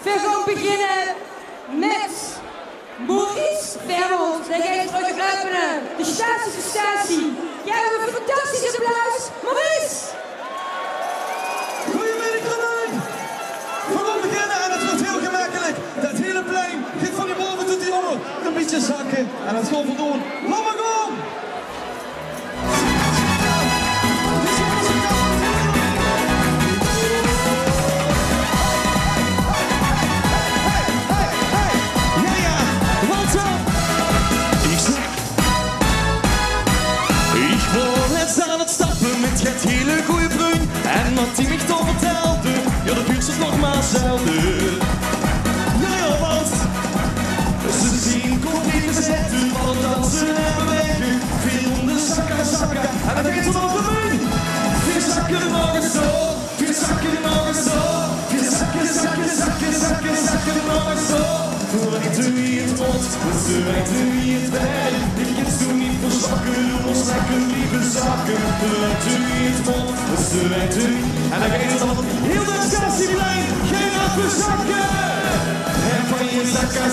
We gaan beginnen met Maurice Vermond. Hij gaat terug openen. De statische statie. Jij hebt een fantastisch applaus. Maurice! Goedemiddag iedereen. We gaan beginnen en het wordt heel gemakkelijk. Dat hele plein gaat van die boven tot die onder. Een beetje zakken en het gaat voldoen. Laat maar gaan! Het hele goede vriend en wat hij mij toch vertelde, ja dat duurt nog maar zelden. Ja, want ze zien komt niet te zetten, want dansen en bewegen, veel onder zakken, en dan begint het over mij. Veel zakken nog eens zo, veel zakken nog eens zo, veel zakken nog eens zo. We weten wie het wordt, we weten wie het werkt. Ik het zo niet voor zakken, doen ons lekker lieve zakken. We weten wie het wordt, we weten wie. En dan gaat het al heel de statielijn, geen afzakken. En van je zakken.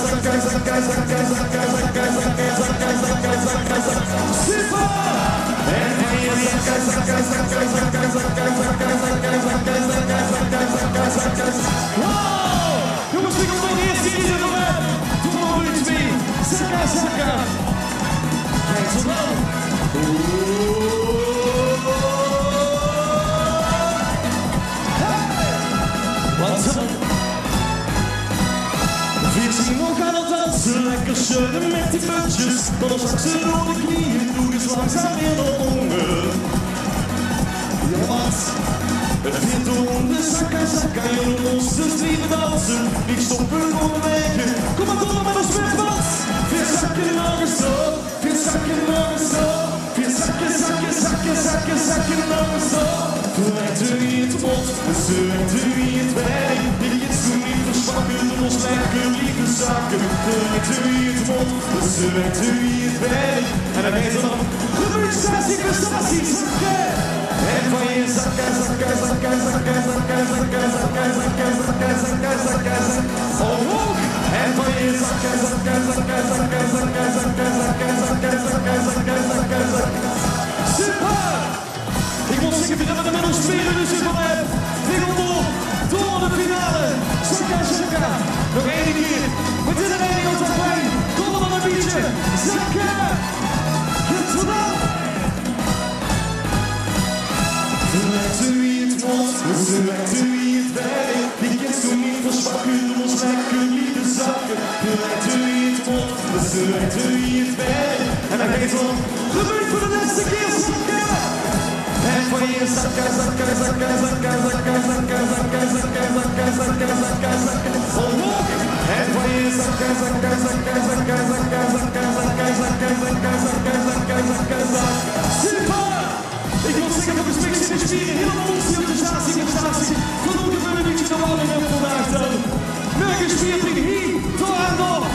Super! En van je zakken. Wow! Jongens, ik kom nog eerst hier in de web. Doe maar weer twee. Zakken. Kijk zo dan. Wat dan? 14 nog aan het dansen, lekker schudden met die puntjes. Dan zak ze door de knieën, doe eens langzaam weer naar onder. Ja, wat? Het vindt om de zakken, je ons dus niet dansen. Ik stop er gewoon weken, kom maar door met ons met wat. Veel zakken nog eens zo, veel zakken nog eens zo. Veel zakken nog eens zo. We weten wie het wordt, we weten wie het werkt. Ik het zo niet verzwakken, doen ons lekker lieve zakken. We weten wie het wordt, we weten wie het werkt. En dan heet het dan, prestatie, zakken. En van je zakken. Omhoog. En van je zakken. Super! Ik wil zeggen dat we er met ons spelen dus in van hebben. Door de finale. Zakken. Nog één keer. We doen er één op dat plein. Kom dan een beetje. Zakken. Get zo dan. We weten wie het wordt, we weten wie het werkt. Die kent zo niet verzwakken, doen ons lekker lieve zakken. We weten wie het wordt, we weten wie het werkt. En dan geeft het gebeurt voor de laatste keer zakken. En van je zakken. Omhoog. En van je zakken. Super! Ik wil zeggen dat we spelen in de spieren helemaal ons op de statie. Gelukkig hebben we niet normaal in vandaag dan. Welke spierping hier, door en door.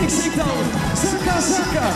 Ik zeg dan, zakken.